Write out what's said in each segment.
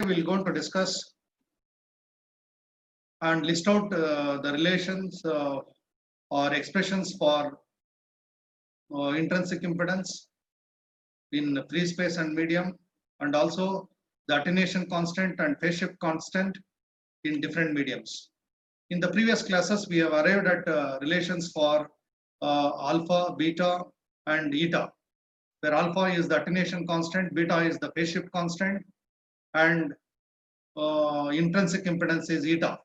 we're going to discuss and list out the relations or expressions for intrinsic impedance in free space and medium, and also the attenuation constant and phase shift constant in different mediums. In the previous classes, we have arrived at relations for alpha, beta, and eta, where alpha is the attenuation constant, beta is the phase shift constant, and intrinsic impedance is eta.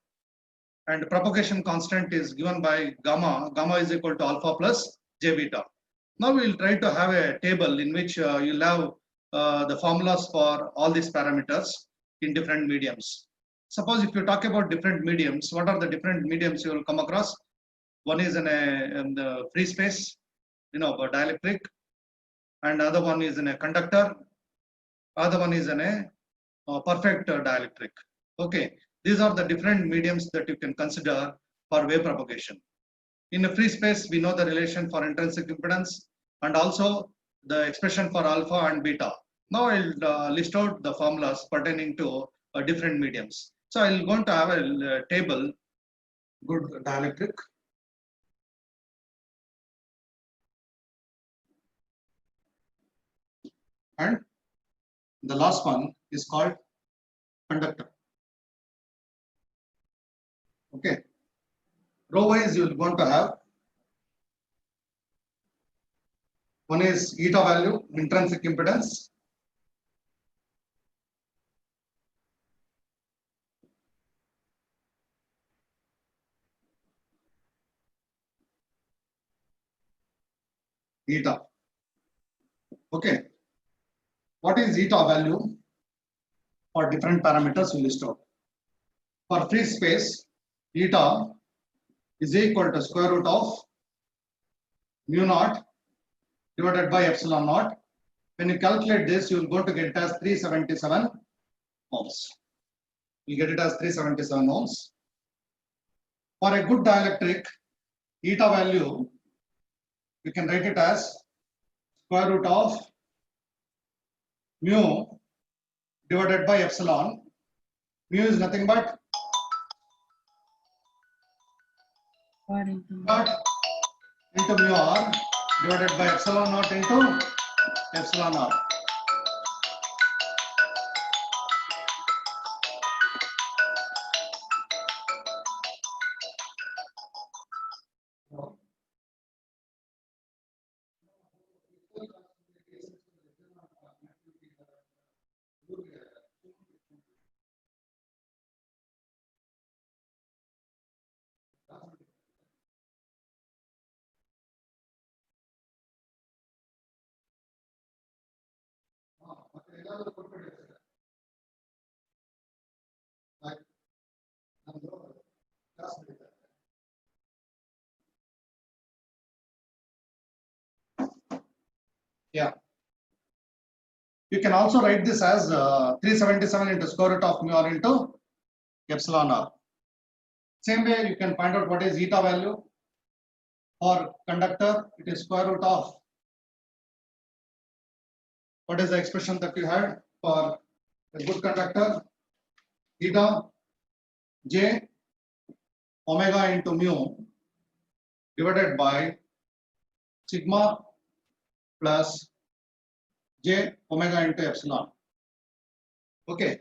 And propagation constant is given by gamma. Gamma is equal to alpha plus j beta. Now we will try to have a table in which you'll have the formulas for all these parameters in different mediums. Suppose if you talk about different mediums, what are the different mediums you will come across? One is in the free space, a dielectric, and other one is in a conductor, other one is in a perfect dielectric. Okay, these are the different mediums that you can consider for wave propagation. In a free space, we know the relation for intrinsic impedance and also the expression for alpha and beta. Now I'll list out the formulas pertaining to different mediums. So I'm going to have a table, good dielectric, and the last one is called conductor. Okay. Row wise, you're going to have one is eta value, intrinsic impedance. Eta. Okay. What is eta value for different parameters we list out? For free space, eta is equal to square root of mu naught divided by epsilon naught. When you calculate this, you will go to get it as 377 ohms. You get it as 377 ohms. For a good dielectric, eta value, we can write it as square root of mu divided by epsilon. Mu is nothing but naught into mu r divided by epsilon naught into epsilon r. Yeah. You can also write this as 377 into square root of mu r into epsilon r. Same way, you can find out what is eta value. For conductor, it is square root of, what is the expression that you had for a good conductor? Eta j omega into mu divided by sigma plus j omega into epsilon. Okay,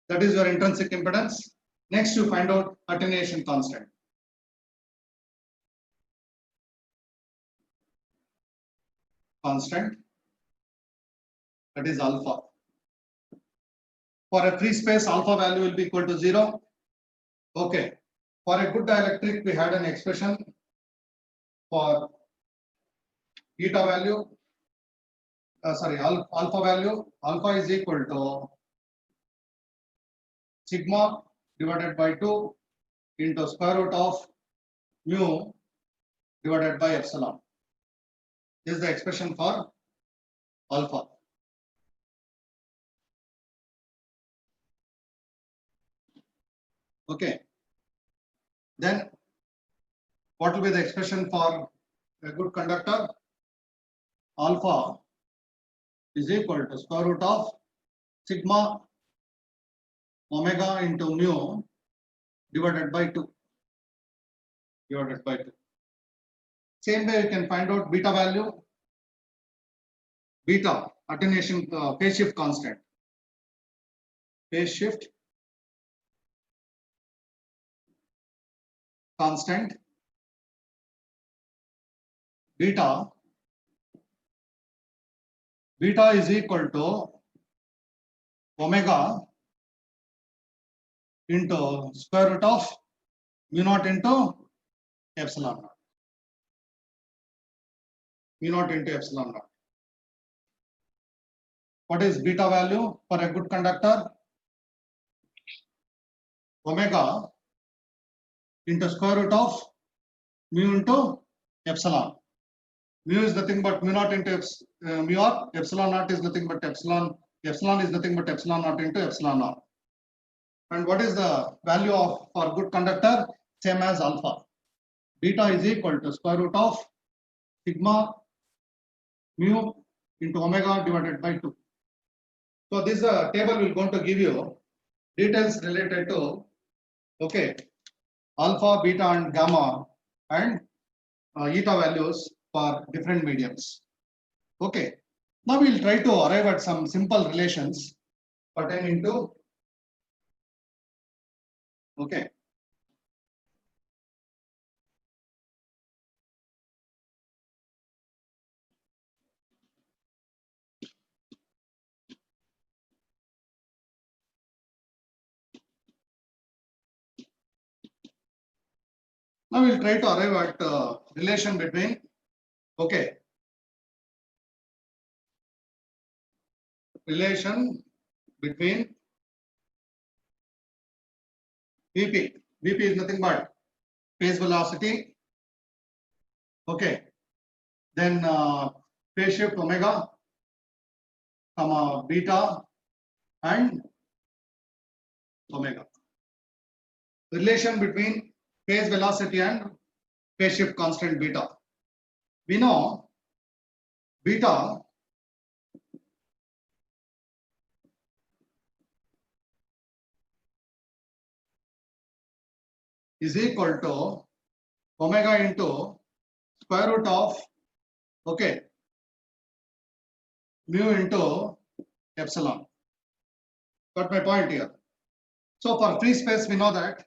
that is your intrinsic impedance. Next, you find out attenuation constant. That is alpha. For a free space, alpha value will be equal to 0. Okay. For a good dielectric, we had an expression for eta value. Alpha value. Alpha is equal to sigma divided by 2 into square root of mu divided by epsilon. This is the expression for alpha. Okay. Then what will be the expression for a good conductor? Alpha is equal to square root of sigma omega into mu divided by 2. Same way you can find out beta value, beta attenuation phase shift constant. Phase shift constant beta is equal to omega into square root of mu naught into epsilon naught. Mu naught into epsilon naught. What is beta value for a good conductor? Omega into square root of mu into epsilon. Mu is nothing but mu naught into mu naught. Epsilon naught is nothing but epsilon. Epsilon is nothing but epsilon naught into epsilon naught. And what is the value of for good conductor? Same as alpha. Beta is equal to square root of sigma mu into omega divided by 2. So this table will going to give you details related to alpha, beta, and gamma and eta values for different mediums. Okay. Now we will try to arrive at some simple relations pertaining to Now we will try to arrive at relation between Vp. Vp is nothing but phase velocity. Then phase shift omega, beta and omega. Relation between phase velocity and phase shift constant beta. We know beta is equal to omega into square root of mu into epsilon. Got my point here. So for free space, we know that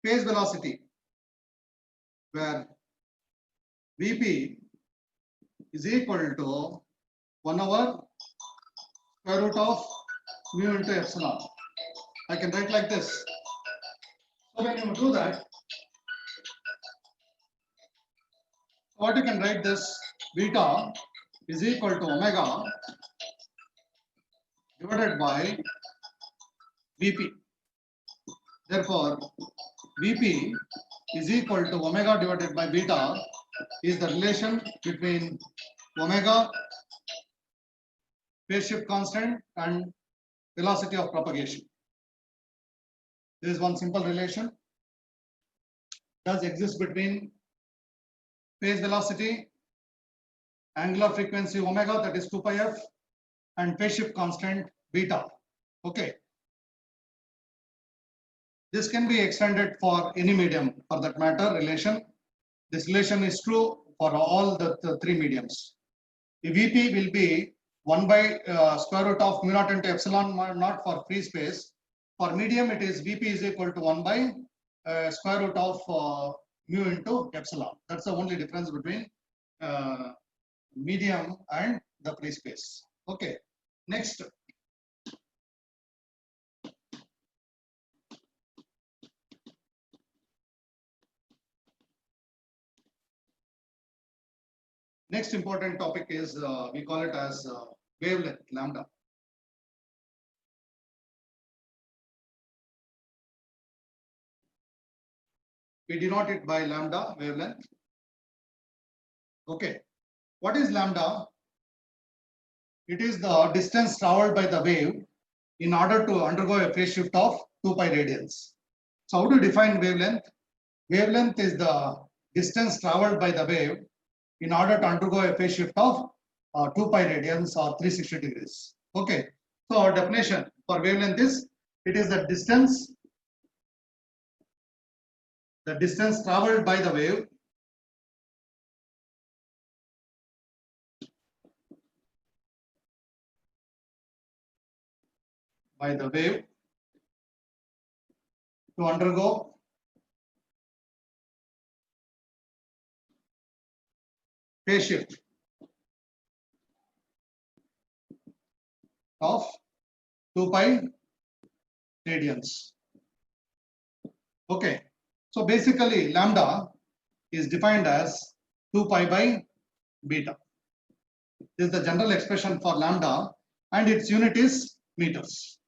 phase velocity where Vp is equal to 1 over square root of mu into epsilon. I can write like this. So when you do that, what you can write this, beta is equal to omega divided by Vp. Therefore, Vp is equal to omega divided by beta is the relation between omega, phase shift constant, and velocity of propagation. This is one simple relation. Does exist between phase velocity, angular frequency omega, that is 2 pi f, and phase shift constant beta. This can be extended for any medium for that matter relation. This relation is true for all the three mediums. The Vp will be 1 by square root of mu naught into epsilon naught for free space. For medium, it is Vp is equal to 1 by square root of mu into epsilon. That's the only difference between medium and the free space. Next. Next important topic is we call it as wavelength lambda. We denote it by lambda wavelength. What is lambda? It is the distance traveled by the wave in order to undergo a phase shift of 2 pi radians. So how to define wavelength? Wavelength is the distance traveled by the wave in order to undergo a phase shift of 2 pi radians or 360 degrees. So our definition for wavelength is It is the distance traveled by the wave to undergo phase shift of 2 pi radians. Okay, so basically lambda is defined as 2 pi by beta. This is the general expression for lambda, and its unit is meters.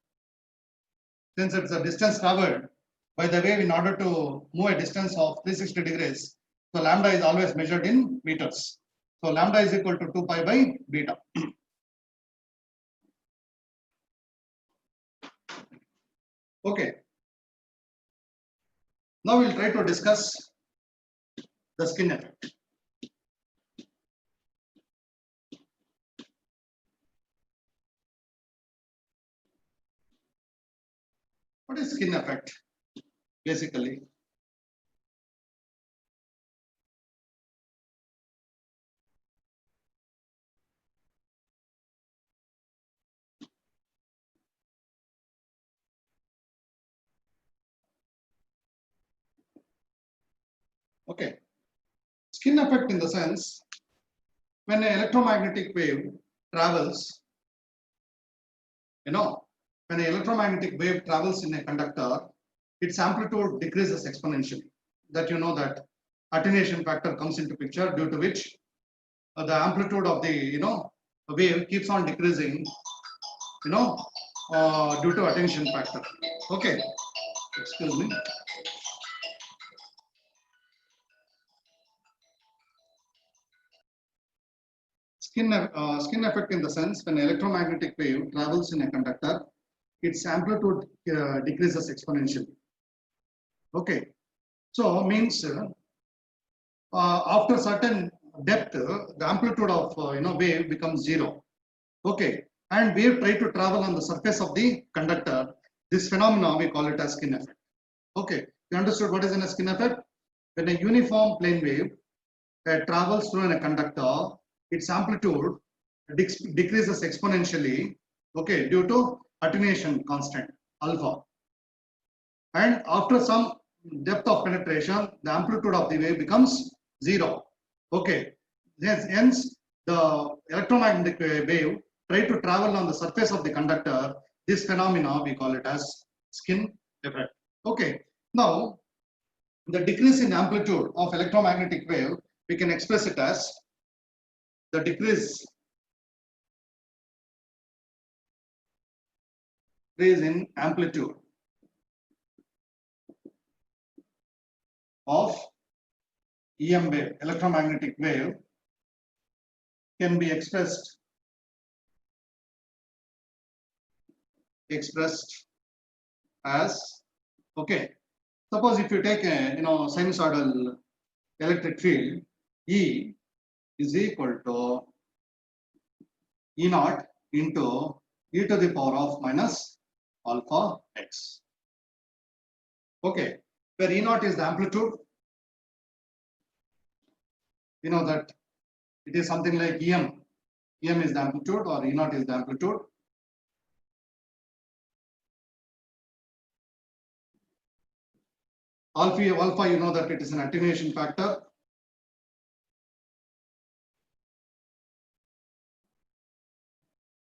Since it's a distance traveled by the wave in order to move a distance of 360 degrees, so lambda is always measured in meters. So lambda is equal to 2 pi by beta. Okay. Now we'll try to discuss the skin effect. What is skin effect? Basically, okay, skin effect in the sense when an electromagnetic wave travels, when an electromagnetic wave travels in a conductor, its amplitude decreases exponentially. That that attenuation factor comes into picture, due to which the amplitude of the wave keeps on decreasing, due to attenuation factor. Okay, excuse me. Skin effect in the sense when an electromagnetic wave travels in a conductor, its amplitude decreases exponentially. Okay, so means after certain depth, the amplitude of wave becomes zero. Okay, and wave try to travel on the surface of the conductor. This phenomena we call it as skin effect. Okay, you understood what is in a skin effect? When a uniform plane wave travels through a conductor, its amplitude decreases exponentially, okay, due to attenuation constant alpha. And after some depth of penetration, the amplitude of the wave becomes zero. Okay, hence the electromagnetic wave try to travel on the surface of the conductor. This phenomena we call it as skin effect. Okay, now the decrease in amplitude of electromagnetic wave, we can express it as the decrease in amplitude of EM wave, electromagnetic wave, can be expressed as, okay, suppose if you take a sinusoidal electric field, E is equal to E naught into e to the power of minus alpha x. Okay, where E naught is the amplitude, you know that it is something like EM. EM is the amplitude or E naught is the amplitude. Alpha, you know that it is an attenuation factor.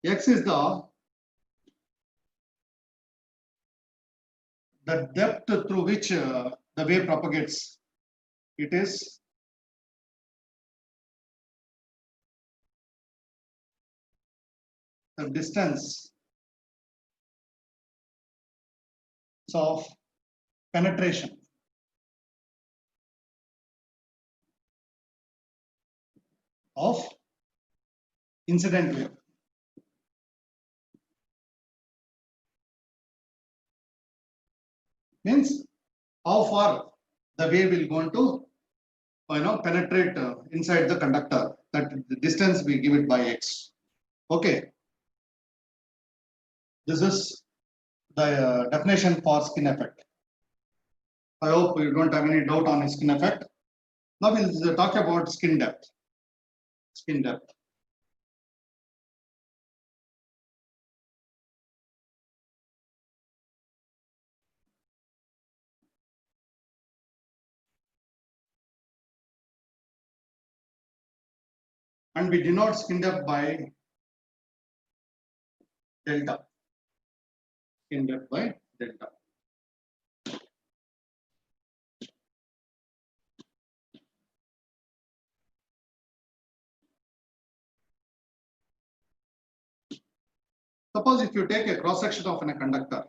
X is the depth through which the wave propagates. It is the distance of penetration of incident wave. Means how far the wave will go to penetrate inside the conductor. That the distance we give it by x. Okay, this is the definition for skin effect. I hope you don't have any doubt on skin effect. Now we'll talk about skin depth. Skin depth. And we denote skin depth by delta. Skin depth by delta. Suppose if you take a cross section of a conductor,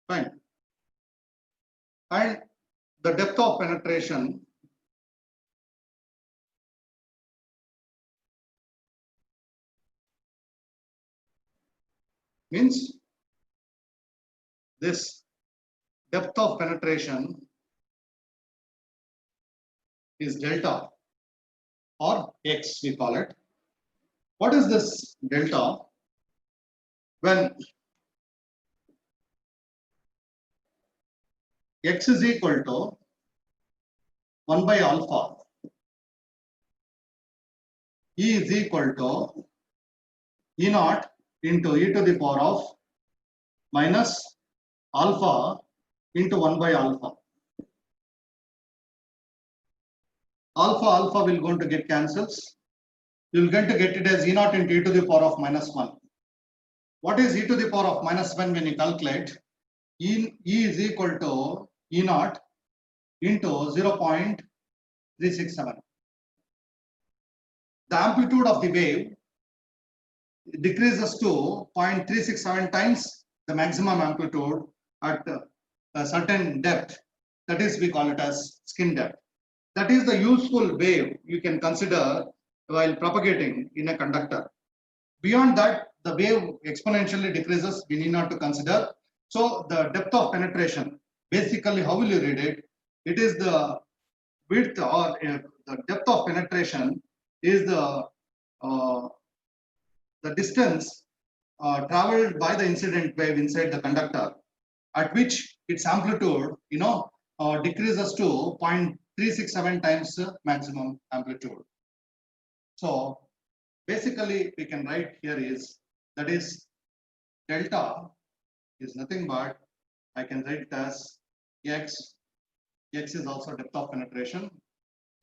fine, and the depth of penetration means this depth of penetration is delta or x, we call it. What is this delta? When x is equal to 1 by alpha, E is equal to E naught into e to the power of minus alpha into 1 by alpha. Alpha will going to get cancels. You will going to get it as E naught into e to the power of minus 1. What is e to the power of minus 1 when you calculate? E is equal to E naught into 0.367. The amplitude of the wave decreases to 0.367 times the maximum amplitude at a certain depth. That is, we call it as skin depth. That is the useful wave you can consider while propagating in a conductor. Beyond that, the wave exponentially decreases. We need not to consider. So the depth of penetration, basically, how will you read it? It is the width or the depth of penetration is the distance traveled by the incident wave inside the conductor, at which its amplitude, decreases to 0.367 times maximum amplitude. So basically, we can write here is, that is, delta is nothing but, I can write it as x. X is also depth of penetration.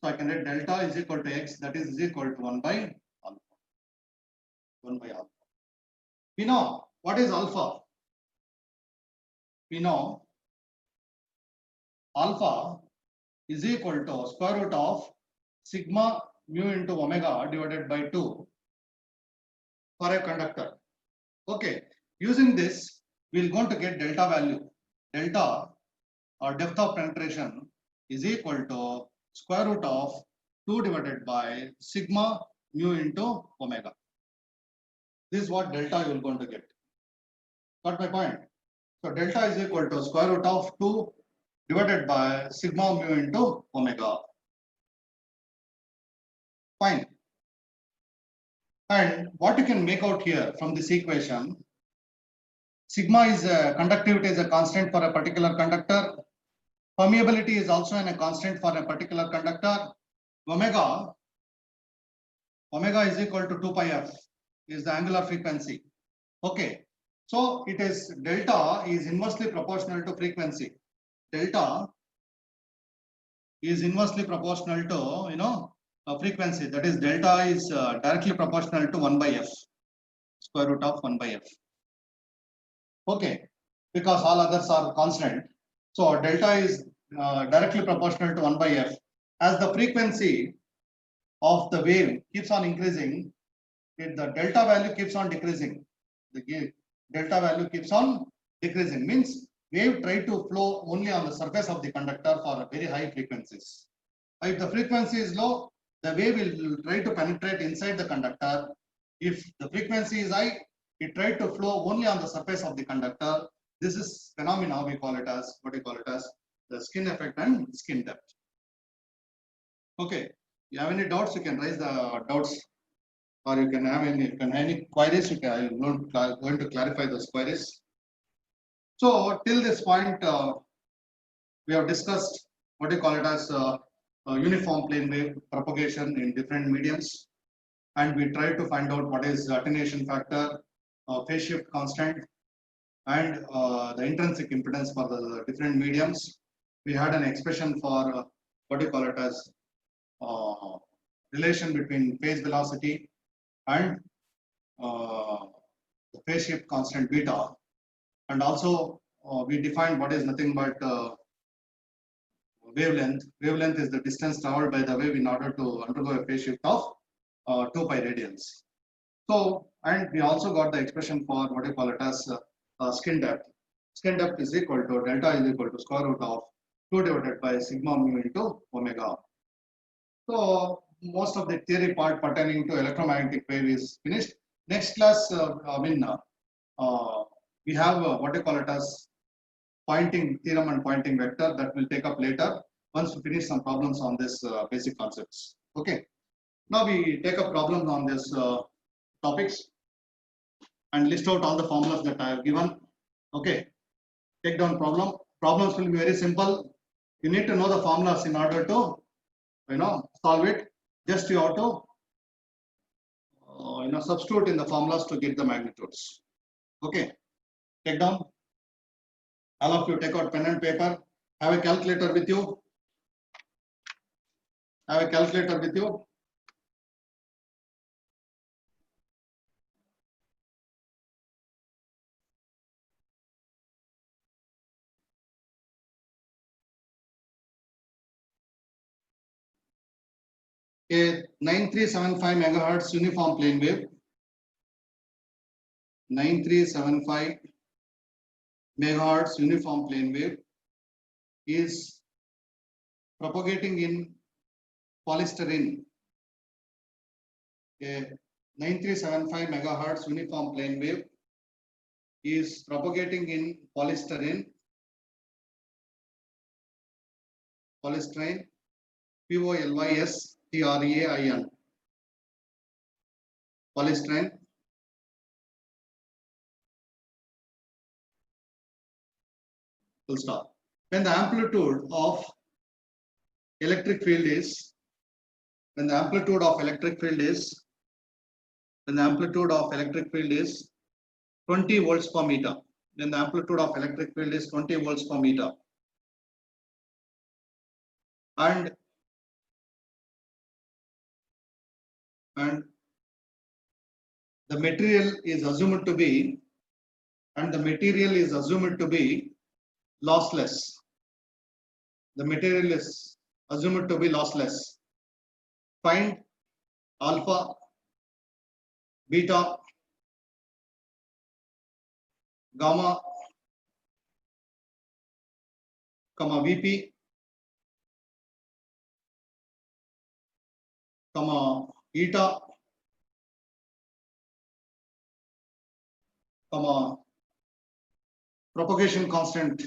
So I can write delta is equal to x, that is equal to 1 by alpha. 1 by alpha. We know what is alpha. We know alpha is equal to square root of sigma mu into omega divided by 2 for a conductor. Okay, using this, we're going to get delta value. Delta or depth of penetration is equal to square root of 2 divided by sigma mu into omega. This is what delta you are going to get. Got my point? So delta is equal to square root of 2 divided by sigma mu into omega. Fine. And what you can make out here from this equation, sigma is conductivity is a constant for a particular conductor. Permeability is also a constant for a particular conductor. Omega is equal to 2 pi f is the angular frequency. Okay. So it is delta is inversely proportional to frequency. Delta is inversely proportional to frequency. That is, delta is directly proportional to 1 by f, square root of 1 by f. Okay, because all others are constant. So delta is directly proportional to 1 by f. As the frequency of the wave keeps on increasing, the delta value keeps on decreasing. The delta value keeps on decreasing, means wave try to flow only on the surface of the conductor for very high frequencies. If the frequency is low, the wave will try to penetrate inside the conductor. If the frequency is high, it try to flow only on the surface of the conductor. This is phenomena we call it as, what we call it as, the skin effect and skin depth. Okay, you have any doubts, you can raise the doubts or you can have any queries. I am not going to clarify those queries. So till this point, we have discussed what you call it as uniform plane wave propagation in different mediums, and we tried to find out what is attenuation factor, phase shift constant, and the intrinsic impedance for the different mediums. We had an expression for what you call it as relation between phase velocity and the phase shift constant beta, and also we defined what is nothing but wavelength. Wavelength is the distance traveled by the wave in order to undergo a phase shift of 2 pi radians. So, and we also got the expression for what you call it as skin depth. Skin depth is equal to delta is equal to square root of 2 divided by sigma mu into omega. So most of the theory part pertaining to electromagnetic wave is finished. Next class, we have what you call it as pointing theorem and pointing vector that will take up later once we finish some problems on this basic concepts. Okay. Now we take up problems on this topics and list out all the formulas that I have given. Okay. Take down problem. Problems will be very simple. You need to know the formulas in order to solve it. Just you have to substitute in the formulas to get the magnitudes. Okay. Take down. All of you take out pen and paper. Have a calculator with you. Have a calculator with you. A 9375 megahertz uniform plane wave. 9375 megahertz uniform plane wave is propagating in polystyrene. A 9375 megahertz uniform plane wave is propagating in polystyrene. Polystyrene, POLYSTRAIN. Polystyrene. Full stop. When the amplitude of electric field is, when the amplitude of electric field is 20 volts per meter. Then the amplitude of electric field is 20 volts per meter. And the material is assumed to be lossless. The material is assumed to be lossless. Find alpha, beta, gamma, comma Vp, comma eta, comma propagation constant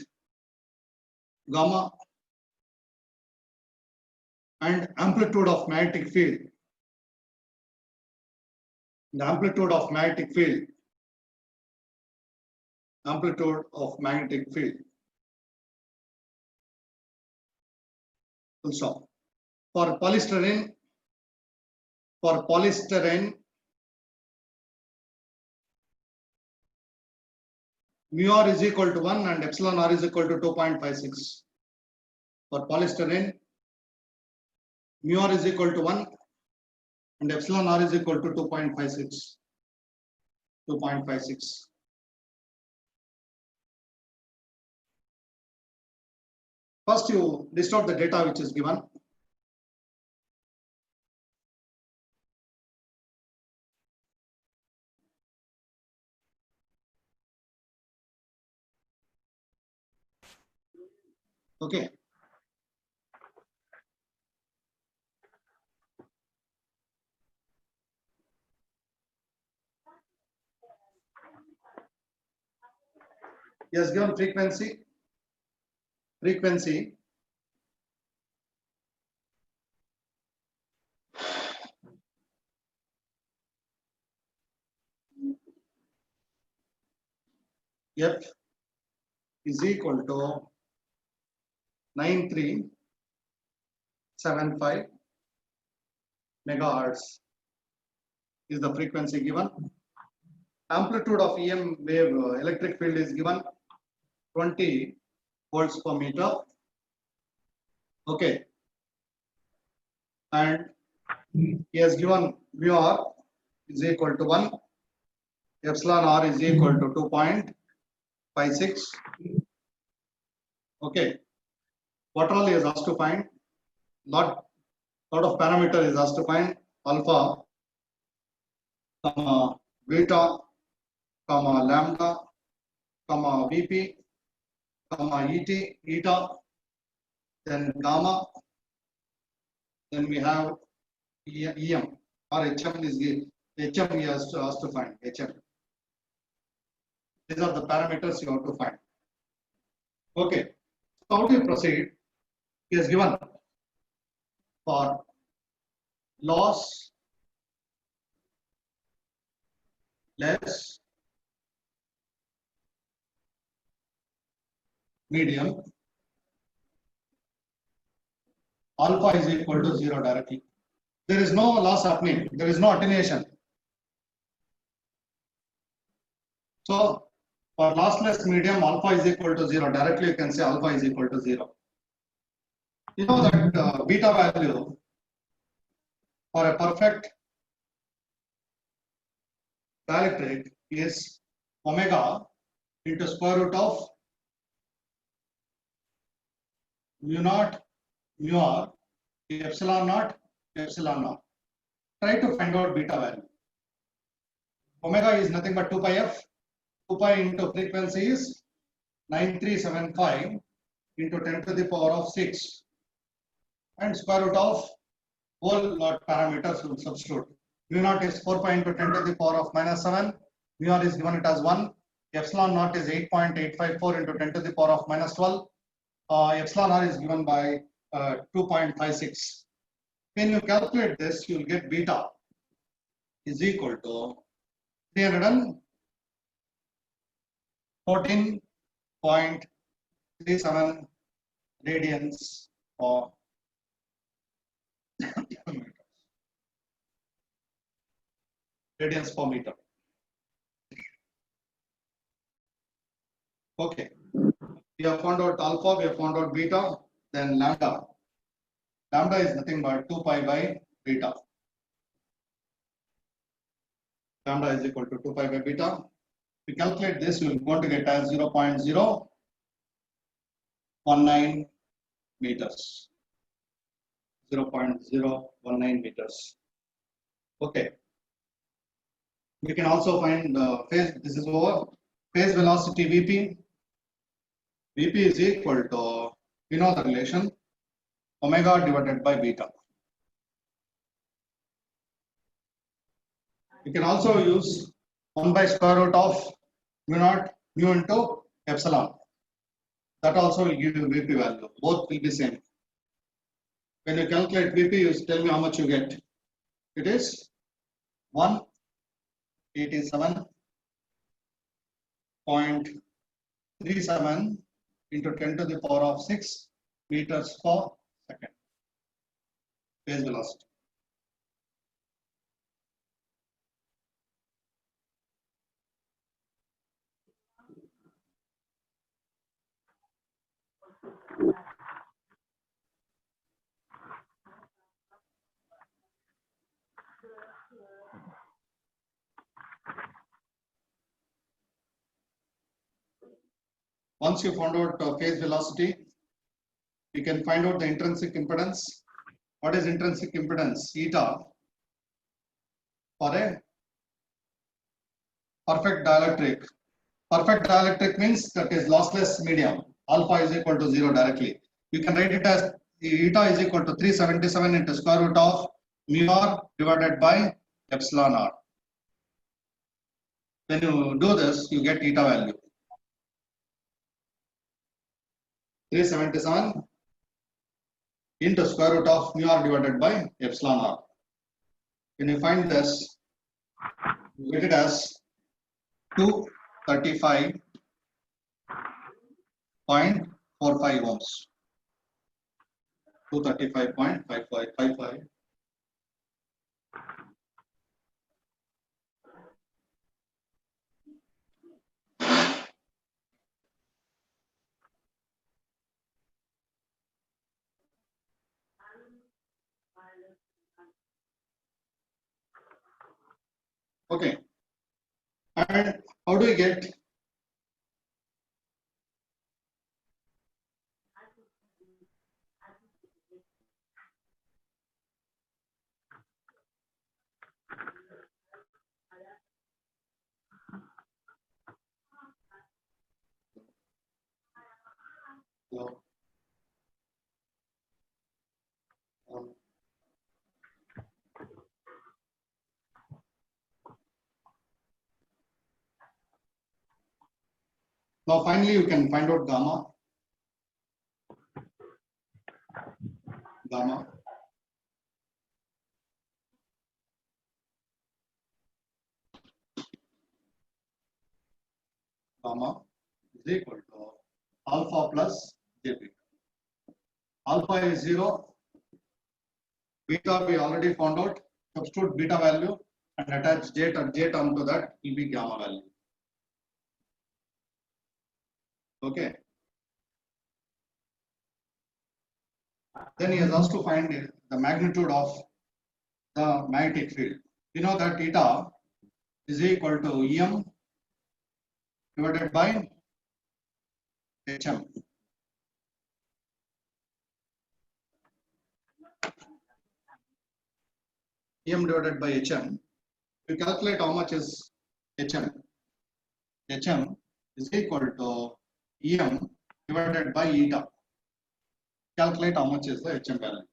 gamma, and amplitude of magnetic field. The amplitude of magnetic field. Amplitude of magnetic field. Full stop. For polystyrene, mu r is equal to 1 and epsilon r is equal to 2.56. For polystyrene, mu r is equal to 1 and epsilon r is equal to 2.56. 2.56. First, you list out the data which is given. Okay. Yes, given frequency. F is equal to 9375 megahertz is the frequency given. Amplitude of EM wave electric field is given 20 volts per meter. Okay. And he has given mu r is equal to 1, epsilon r is equal to 2.56. Okay. What all he has asked to find? Lot of parameter is asked to find: alpha, comma, beta, comma, lambda, comma, Vp, comma, eta, then gamma, then we have EM or HM is HM he has to find HM. These are the parameters you have to find. Okay, so how do you proceed? He has given for loss less medium, alpha is equal to 0 directly. There is no loss happening, there is no attenuation. So for lossless medium, alpha is equal to 0. Directly you can say alpha is equal to 0. You know that beta value for a perfect dielectric is omega into square root of mu naught mu r epsilon naught epsilon naught. Try to find out beta value. Omega is nothing but 2 pi f. 2 pi into frequency is 9375 into 10 to the power of 6, and square root of whole lot parameters will substitute. Mu naught is 4 pi into 10 to the power of minus 7. Mu r is given it as 1. Epsilon naught is 8.854 into 10 to the power of minus 12. Epsilon r is given by 2.56. When you calculate this, you will get beta is equal to 314.37 radians per radians per meter. Okay, we have found out alpha, we have found out beta, then lambda. Lambda is nothing but 2 pi by beta. Lambda is equal to 2 pi by beta. We calculate this, we are going to get as 0.019 meters. 0.019 meters. Okay. We can also find phase, this is over. Phase velocity Vp. Vp is equal to, you know the relation, omega divided by beta. You can also use 1 by square root of mu naught mu into epsilon. That also will give you Vp value. Both will be same. When you calculate Vp, you tell me how much you get. It is 187.37 into 10 to the power of 6 meters per second. Phase velocity. Once you found out phase velocity, you can find out the intrinsic impedance. What is intrinsic impedance? Eta for a perfect dielectric. Perfect dielectric means that is lossless medium. Alpha is equal to 0 directly. You can write it as eta is equal to 377 into square root of mu r divided by epsilon r. When you do this, you get eta value. 377 into square root of mu r divided by epsilon r. When you find this, you get it as 235 0.45 ohms. 235.5555. Okay. And how do we get? Hello. Now finally you can find out gamma. Gamma is equal to alpha plus j beta. Alpha is 0. Beta we already found out. Substitute beta value and attach j term to that will be gamma value. Okay. Then he has asked to find the magnitude of the magnetic field. You know that eta is equal to Em divided by Hm. Em divided by Hm. You calculate how much is Hm. Hm is equal to Em divided by eta. Calculate how much is the Hm value.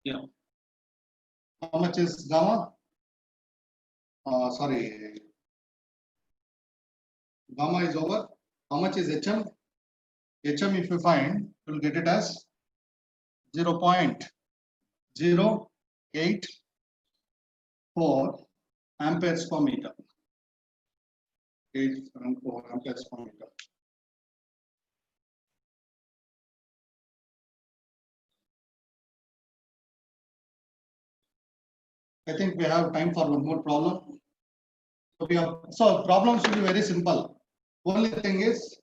Yeah. How much is gamma? Sorry. Gamma is over. How much is Hm? Hm, if you find, you will get it as 0.084 amperes per meter. 874 amperes per meter. I think we have time for one more problem. So problems will be very simple. Only thing is,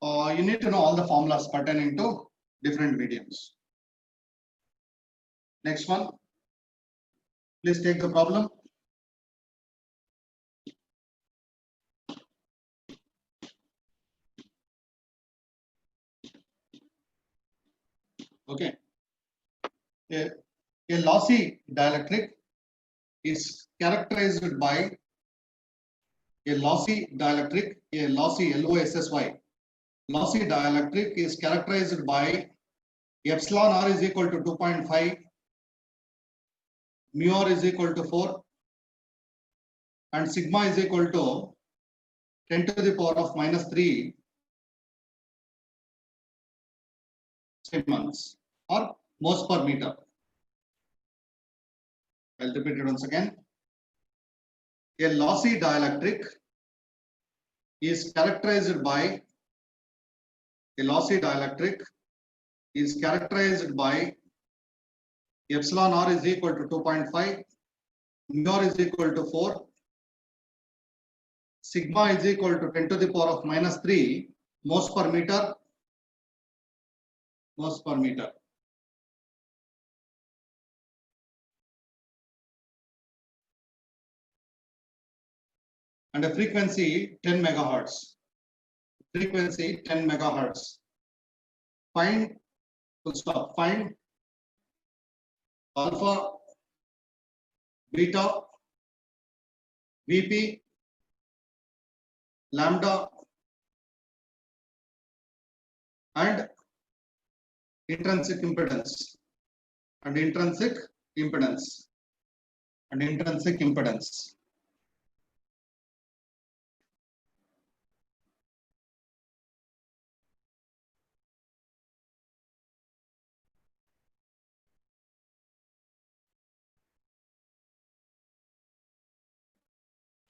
you need to know all the formulas pertaining to different mediums. Next one. Please take the problem. Okay. A lossy dielectric is characterized by a lossy dielectric, a lossy LOSSY. Lossy dielectric is characterized by epsilon r is equal to 2.5, mu r is equal to 4, and sigma is equal to 10 to the power of minus 3 Siemens or moles per meter. I'll repeat it once again. A lossy dielectric is characterized by epsilon r is equal to 2.5, mu r is equal to 4, sigma is equal to 10 to the power of minus 3 moles per meter. And a frequency 10 megahertz. Find, full stop, find alpha, beta, Vp, lambda, and intrinsic impedance and intrinsic impedance and intrinsic impedance.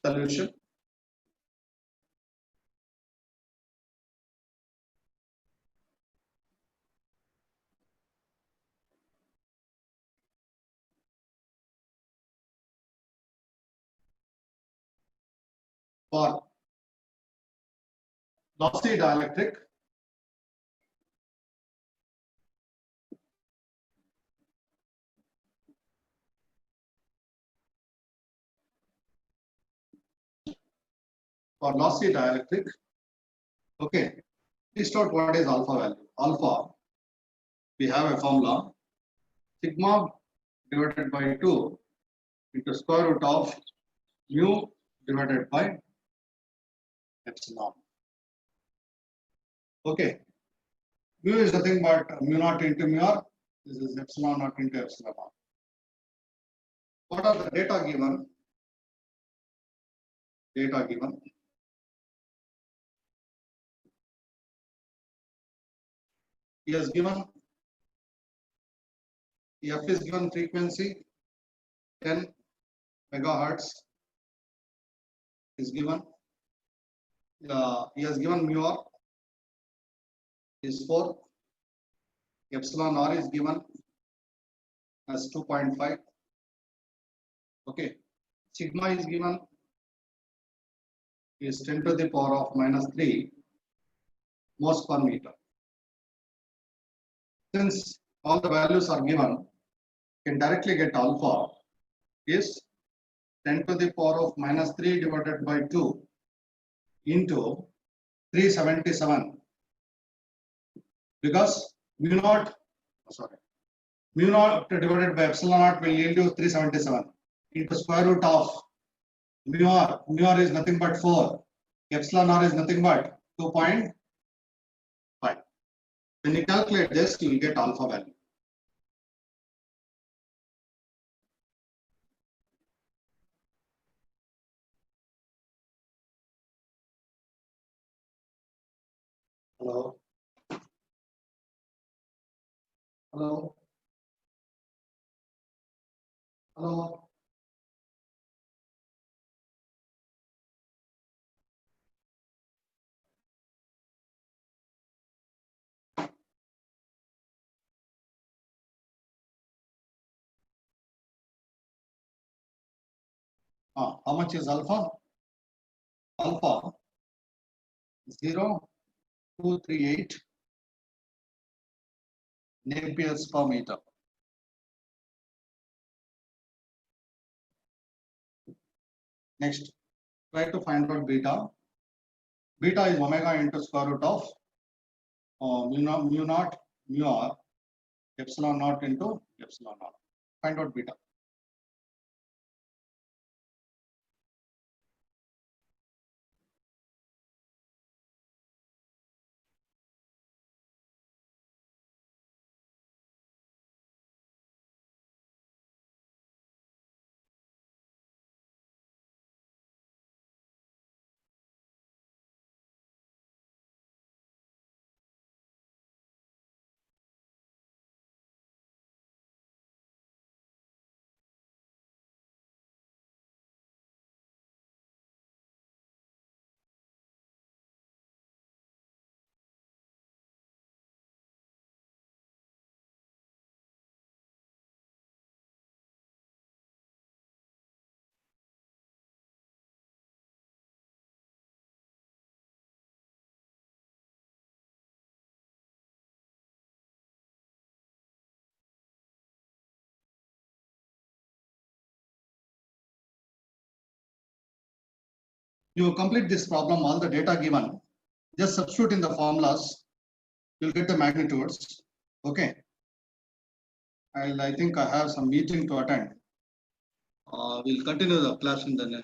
Solution. For lossy dielectric, okay, please note what is alpha value. Alpha, we have a formula, sigma divided by 2 into square root of mu divided by epsilon. Okay, mu is nothing but mu naught into mu r. This is epsilon naught into epsilon r. What are the data given? Data given. He has given F is given frequency 10 megahertz is given. He has given mu r is 4. Epsilon r is given as 2.5. Okay, sigma is given is 10 to the power of minus 3 moles per meter. Since all the values are given, can directly get alpha is 10 to the power of minus 3 divided by 2 into 377, because mu naught divided by epsilon naught will yield you 377 into square root of mu r is nothing but 4, epsilon r is nothing but 2.5. When you calculate this, you will get alpha value. Hello. Hello. Hello. How much is alpha? Alpha 0.238 amperes per meter. Next, try to find out beta. Beta is omega into square root of mu naught mu r epsilon naught into epsilon r. Find out beta. You complete this problem, all the data given, just substitute in the formulas, you'll get the magnitudes. Okay. I think I have some meeting to attend. We'll continue the class in the